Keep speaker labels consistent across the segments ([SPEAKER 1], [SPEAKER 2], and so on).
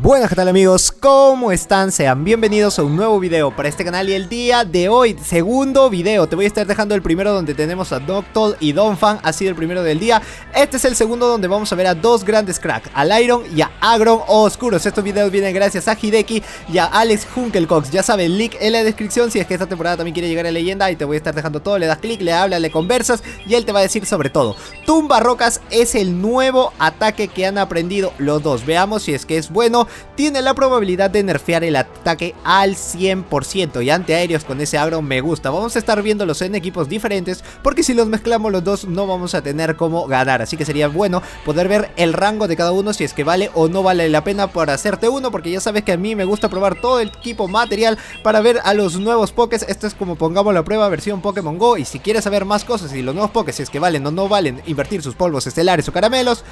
[SPEAKER 1] Buenas, ¿qué tal amigos? ¿Cómo están? Sean bienvenidos a un nuevo video para este canal y el día de hoy, segundo video. Te voy a estar dejando el primero donde tenemos a Noctowl y Donphan, ha sido el primero del día. Este es el segundo donde vamos a ver a dos grandes cracks, al Iron y a Agron Oscuros. Estos videos vienen gracias a Hideki y a Alex Hunkelcox. Ya saben, link en la descripción si es que esta temporada también quiere llegar a leyenda. Y te voy a estar dejando todo, le das clic, le hablas, le conversas y él te va a decir sobre todo. Tumba Rocas es el nuevo ataque que han aprendido los dos. Veamos si es que es bueno. Tiene la probabilidad de nerfear el ataque al 100% y antiaéreos con ese agro me gusta. Vamos a estar viéndolos en equipos diferentes porque si los mezclamos los dos no vamos a tener cómo ganar. Así que sería bueno poder ver el rango de cada uno, si es que vale o no vale la pena por hacerte uno, porque ya sabes que a mí me gusta probar todo el equipo material para ver a los nuevos pokés. Esto es como pongamos la prueba versión Pokémon Go. Y si quieres saber más cosas y los nuevos pokés, si es que valen o no valen invertir sus polvos estelares o caramelos,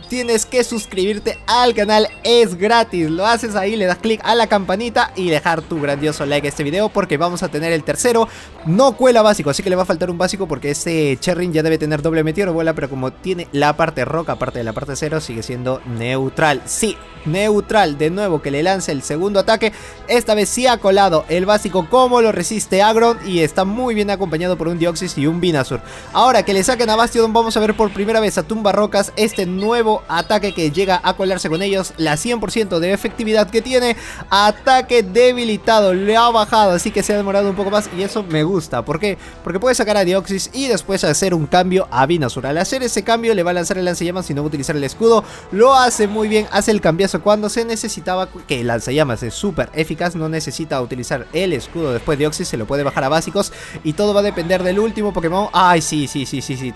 [SPEAKER 1] tienes que suscribirte al canal, es gratis. Lo haces ahí, le das clic a la campanita y dejar tu grandioso like a este video porque vamos a tener el tercero. No cuela básico, así que le va a faltar un básico porque ese Cherrin ya debe tener doble meteoro bola, pero como tiene la parte roca, aparte de la parte cero, sigue siendo neutral. Sí, neutral, de nuevo que le lance el segundo ataque. Esta vez sí ha colado el básico como lo resiste Agron y está muy bien acompañado por un Deoxys y un Venusaur. Ahora que le saquen a Bastiodon, vamos a ver por primera vez a Tumba Rocas, este nuevo ataque que llega a colarse con ellos, la 100% de efectividad que tiene. Ataque debilitado, le ha bajado, así que se ha demorado un poco más y eso me gusta. ¿Por qué? Porque puede sacar a Deoxys y después hacer un cambio a Venusaur. Al hacer ese cambio le va a lanzar el lanzallamas y no va a utilizar el escudo. Lo hace muy bien, hace el cambiazo cuando se necesitaba, que el lanzallamas es súper eficaz, no necesita utilizar el escudo después de Deoxys, se lo puede bajar a básicos y todo va a depender del último Pokémon. Ay, sí,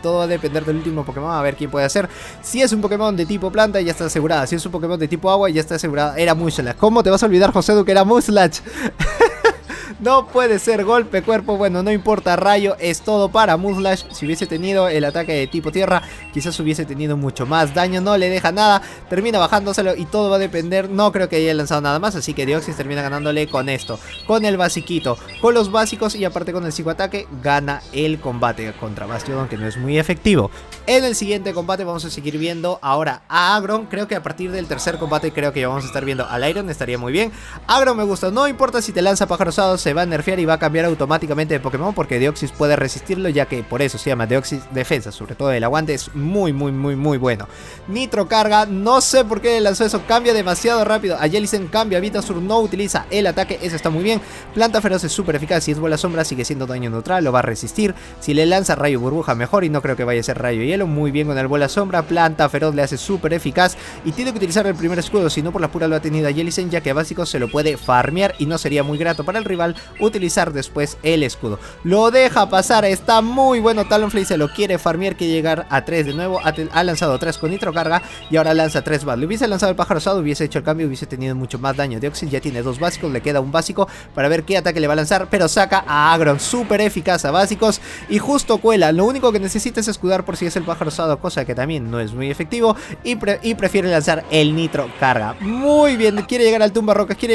[SPEAKER 1] todo va a depender del último Pokémon, a ver quién puede hacer. Si es un Pokémon de tipo planta ya está asegurada, si es un Pokémon de tipo agua ya está asegurada. Era Mushlat. ¿Cómo te vas a olvidar, Josedu, que era Mushlat? No puede ser golpe cuerpo, bueno, no importa, rayo es todo para Muslash. Si hubiese tenido el ataque de tipo tierra, quizás hubiese tenido mucho más daño, no le deja nada, termina bajándoselo y todo va a depender, no creo que haya lanzado nada más, así que Deoxys termina ganándole con esto, con el basiquito, con los básicos y aparte con el psicoataque, gana el combate contra Bastiodon, que no es muy efectivo. En el siguiente combate vamos a seguir viendo ahora a Agron, creo que a partir del tercer combate creo que ya vamos a estar viendo al Iron, estaría muy bien. Agron me gusta, no importa si te lanza pájaro rosado, se va a nerfear y va a cambiar automáticamente de Pokémon porque Deoxys puede resistirlo, ya que por eso se llama Deoxys defensa, sobre todo el aguante es muy bueno. Nitro carga, no sé por qué le lanzó eso, cambia demasiado rápido. A Jellicent cambia, Venusaur no utiliza el ataque, eso está muy bien. Planta feroz es súper eficaz, si es bola sombra sigue siendo daño neutral, lo va a resistir. Si le lanza rayo burbuja mejor y no creo que vaya a ser rayo hielo, muy bien con el bola sombra. Planta feroz le hace súper eficaz y tiene que utilizar el primer escudo, si no por la pura lo ha tenido a Jellicent, ya que a básico se lo puede farmear y no sería muy grato para el rival utilizar después el escudo. Lo deja pasar, está muy bueno. Talonflame se lo quiere farmear, quiere llegar a 3 de nuevo. Ha lanzado 3 con nitro carga y ahora lanza 3 más. Le hubiese lanzado el pájaro rosado, hubiese hecho el cambio, hubiese tenido mucho más daño. Deoxys ya tiene 2 básicos, le queda un básico para ver qué ataque le va a lanzar, pero saca a Agron, súper eficaz a básicos y justo cuela. Lo único que necesita es escudar por si es el pájaro rosado, cosa que también no es muy efectivo, y prefiere lanzar el nitro carga. Muy bien, quiere llegar al Tumba Rocas, quiere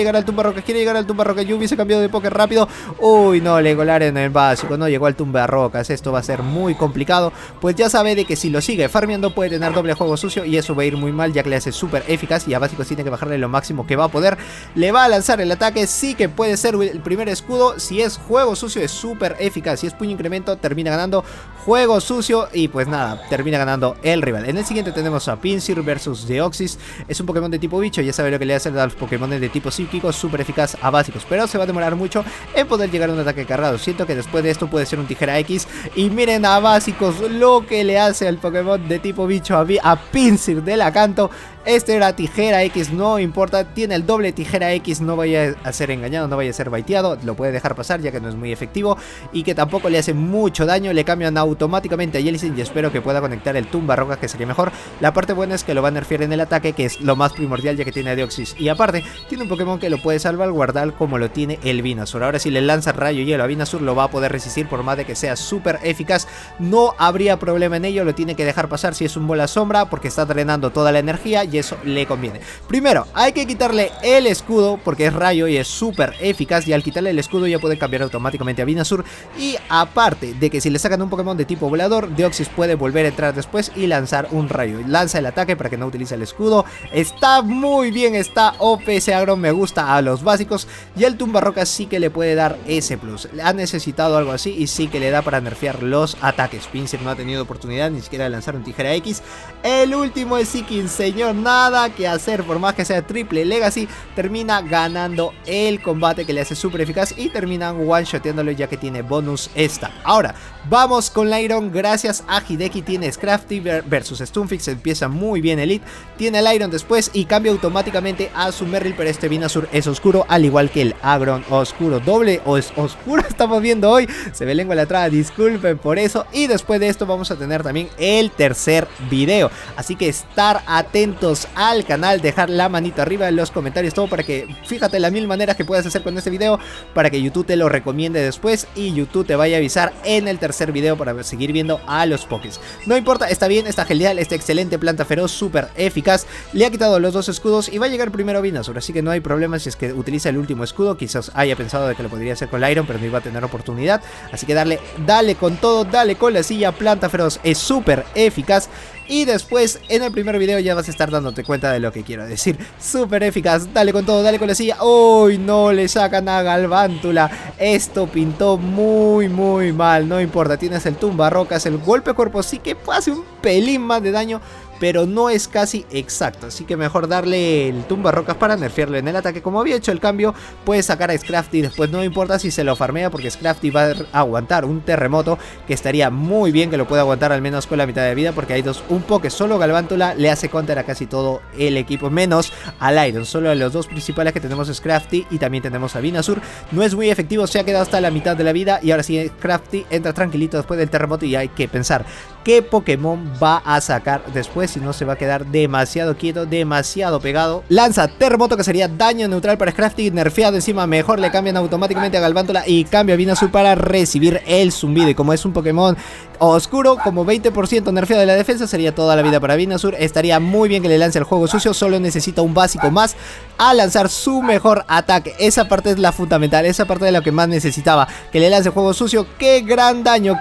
[SPEAKER 1] llegar al Tumba Rocas. Yo hubiese cambiado de Poké rápido. Uy, no, le golaron en el básico, no llegó al Tumba Rocas, esto va a ser muy complicado, pues ya sabe de que si lo sigue farmeando puede tener doble juego sucio y eso va a ir muy mal, ya que le hace súper eficaz y a básicos tiene que bajarle lo máximo que va a poder. Le va a lanzar el ataque, sí que puede ser el primer escudo, si es juego sucio es súper eficaz, si es puño incremento termina ganando juego sucio y pues nada, termina ganando el rival. En el siguiente tenemos a Pinsir versus Deoxys, es un Pokémon de tipo bicho, ya sabe lo que le hace a los Pokémon de tipo psíquico, súper eficaz a básicos, pero se va a demorar mucho en poder llegar a un ataque cargado. Siento que después de esto puede ser un tijera X y miren a básicos lo que le hace al Pokémon de tipo bicho a Pinsir de la Kanto. Este era tijera X, no importa, tiene el doble tijera X, no vaya a ser engañado, no vaya a ser baiteado, lo puede dejar pasar ya que no es muy efectivo y que tampoco le hace mucho daño. Le cambian automáticamente a Jellicent y espero que pueda conectar el Tumba Rocas, que sería mejor. La parte buena es que lo va a nerfear en el ataque, que es lo más primordial ya que tiene a Deoxys y aparte tiene un Pokémon que lo puede salvaguardar como lo tiene el Venusaur. Ahora si le lanza rayo hielo a Venusaur lo va a poder resistir por más de que sea súper eficaz, no habría problema en ello, lo tiene que dejar pasar si es un bola sombra porque está drenando toda la energía y y eso le conviene. Primero, hay que quitarle el escudo porque es rayo y es súper eficaz, y al quitarle el escudo ya puede cambiar automáticamente a Venusaur. Y aparte de que si le sacan un Pokémon de tipo volador, Deoxys puede volver a entrar después y lanzar un rayo. Lanza el ataque para que no utilice el escudo. Está muy bien, está OP ese agro, me gusta a los básicos. Y el Tumbarrocas sí que le puede dar ese plus. Ha necesitado algo así y sí que le da para nerfear los ataques. Pinsir no ha tenido oportunidad ni siquiera de lanzar un Tijera X. El último es Seeking, señor, nada que hacer. Por más que sea triple legacy, termina ganando el combate, que le hace súper eficaz, y terminan one-shoteándolo ya que tiene bonus esta. Ahora, vamos con Lairon. Gracias a Hideki tiene Scrafty versus Stunfisk, empieza muy bien Elite. Tiene el Iron después y cambia automáticamente a su Merrill, pero este Venusaur es oscuro, al igual que el Agron oscuro. Doble oscuro estamos viendo hoy, se me lengua la traba, disculpen por eso. Y después de esto vamos a tener también el tercer video, así que estar atentos al canal, dejar la manita arriba en los comentarios, todo para que, fíjate las 1000 maneras que puedes hacer con este video para que YouTube te lo recomiende después y YouTube te vaya a avisar en el tercer video para seguir viendo a los Pokés. No importa, está bien, está genial, está excelente, planta feroz, súper eficaz. Le ha quitado los dos escudos y va a llegar primero Venusaur, así que no hay problema si es que utiliza el último escudo. Quizás haya pensado de que lo podría hacer con Iron, pero no iba a tener oportunidad, así que dale con todo, dale con la silla. Planta feroz es súper eficaz. Y después en el primer video ya vas a estar dándote cuenta de lo que quiero decir. Súper eficaz, dale con todo, dale con la silla. ¡Uy! No le sacan a Galvántula. Esto pintó muy mal. No importa, tienes el Tumbarrocas. El golpe cuerpo sí que hace un pelín más de daño, pero no es casi exacto, así que mejor darle el Tumbarrocas para nerfearlo en el ataque. Como había hecho el cambio, puede sacar a Scrafty después, no importa si se lo farmea, porque Scrafty va a aguantar un terremoto, que estaría muy bien que lo pueda aguantar al menos con la mitad de vida, porque hay un Poké, solo Galvántula le hace counter a casi todo el equipo, menos al Iron. Solo a los dos principales que tenemos Scrafty y también tenemos a Venusaur. No es muy efectivo, se ha quedado hasta la mitad de la vida y ahora sí Scrafty entra tranquilito después del terremoto y hay que pensar qué Pokémon va a sacar después, si no se va a quedar demasiado quieto, demasiado pegado. Lanza terremoto, que sería daño neutral para Scrafty, nerfeado encima, mejor le cambian automáticamente a Galvántula y cambia a Venusaur para recibir el zumbido. Y como es un Pokémon oscuro, como 20% nerfeado de la defensa, sería toda la vida para Venusaur. Estaría muy bien que le lance el juego sucio, solo necesita un básico más a lanzar su mejor ataque. Esa parte es la fundamental, esa parte de lo que más necesitaba, que le lance el juego sucio. Qué gran daño,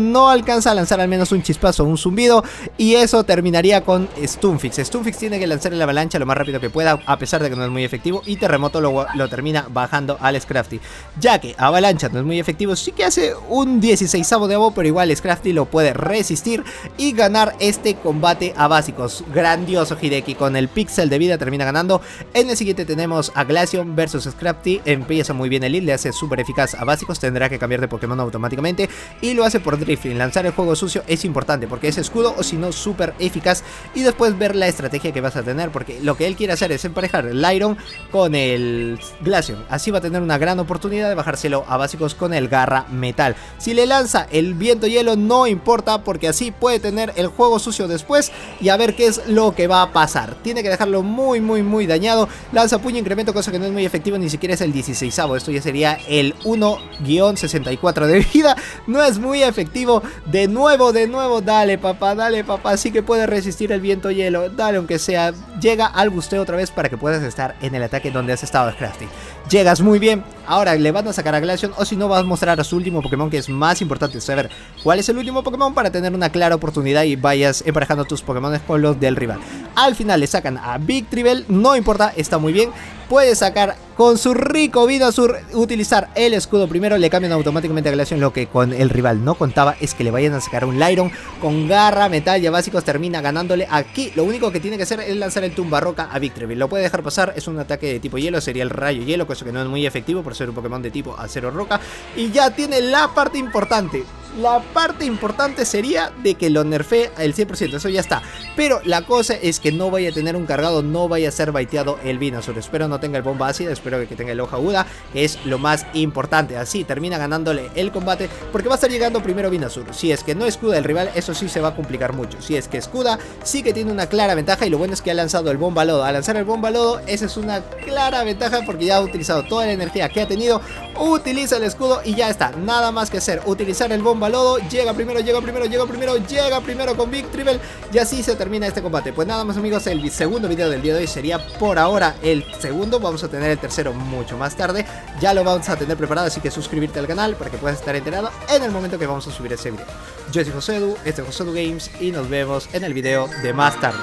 [SPEAKER 1] no alcanza a lanzar al menos un chispazo o un zumbido, y eso terminaría con Stunfisk. Stunfisk tiene que lanzar la avalancha lo más rápido que pueda, a pesar de que no es muy efectivo, y terremoto lo termina bajando al Scrafty. Ya que avalancha no es muy efectivo, sí que hace un 16avo de abo, pero igual Scrafty lo puede resistir y ganar este combate a básicos. Grandioso Hideki, con el pixel de vida termina ganando. En el siguiente tenemos a Glaceon versus Scrafty. Empieza muy bien el lead, le hace súper eficaz a básicos, tendrá que cambiar de Pokémon automáticamente y lo hace por Drifting. Lanzar el juego sucio es importante porque es escudo o si no súper eficaz, y después ver la estrategia que vas a tener, porque lo que él quiere hacer es emparejar el Iron con el Glaceon. Así va a tener una gran oportunidad de bajárselo a básicos con el Garra Metal. Si le lanza el Viento Hielo no importa, porque así puede tener el juego sucio después y a ver qué es lo que va a pasar. Tiene que dejarlo muy dañado. Lanza Puño Incremento, cosa que no es muy efectivo, ni siquiera es el 16avo. Esto ya sería el 1-64 de vida. No es muy efectivo. De nuevo, dale papá, sí que puede resistir el Viento Hielo. Dale, aunque sea, llega al busteo otra vez para que puedas estar en el ataque donde has estado, Scrafty. Llegas muy bien. Ahora le van a sacar a Glaceon, o si no vas a mostrar a su último Pokémon, que es más importante saber cuál es el último Pokémon para tener una clara oportunidad y vayas emparejando tus Pokémon con los del rival. Al final le sacan a Victreebel, no importa, está muy bien. Puede sacar con su rico Venusaur, utilizar el escudo primero, le cambian automáticamente a Glaceon. Lo que con el rival no contaba es que le vayan a sacar un Lairon con Garra Metal, y a básicos termina ganándole. Aquí lo único que tiene que hacer es lanzar el Tumbarroca a Victreebel. Lo puede dejar pasar, es un ataque de tipo hielo, sería el Rayo Hielo, cosa que no es muy efectivo por ser un Pokémon de tipo acero roca. Y ya tiene la parte importante. La parte importante sería de que lo nerfee al 100%, eso ya está. Pero la cosa es que no vaya a tener un cargado, no vaya a ser baiteado el Venusaur. Espero no no tenga el bomba ácida, espero que tenga el hoja aguda, que es lo más importante. Así termina ganándole el combate, porque va a estar llegando primero Binazur. Si es que no escuda el rival, eso sí se va a complicar mucho. Si es que escuda, sí que tiene una clara ventaja, y lo bueno es que ha lanzado el bomba lodo. Al lanzar el bomba lodo, esa es una clara ventaja, porque ya ha utilizado toda la energía que ha tenido. Utiliza el escudo y ya está, nada más que hacer, utilizar el bomba lodo. Llega primero con Victreebel, y así se termina este combate. Pues nada más, amigos, el segundo video del día de hoy sería por ahora el segundo. Vamos a tener el tercero mucho más tarde, ya lo vamos a tener preparado, así que suscribirte al canal para que puedas estar enterado en el momento que vamos a subir ese video. Yo soy Josedu, este es Josedu Games, y nos vemos en el video de más tarde.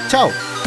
[SPEAKER 1] ¡Chao!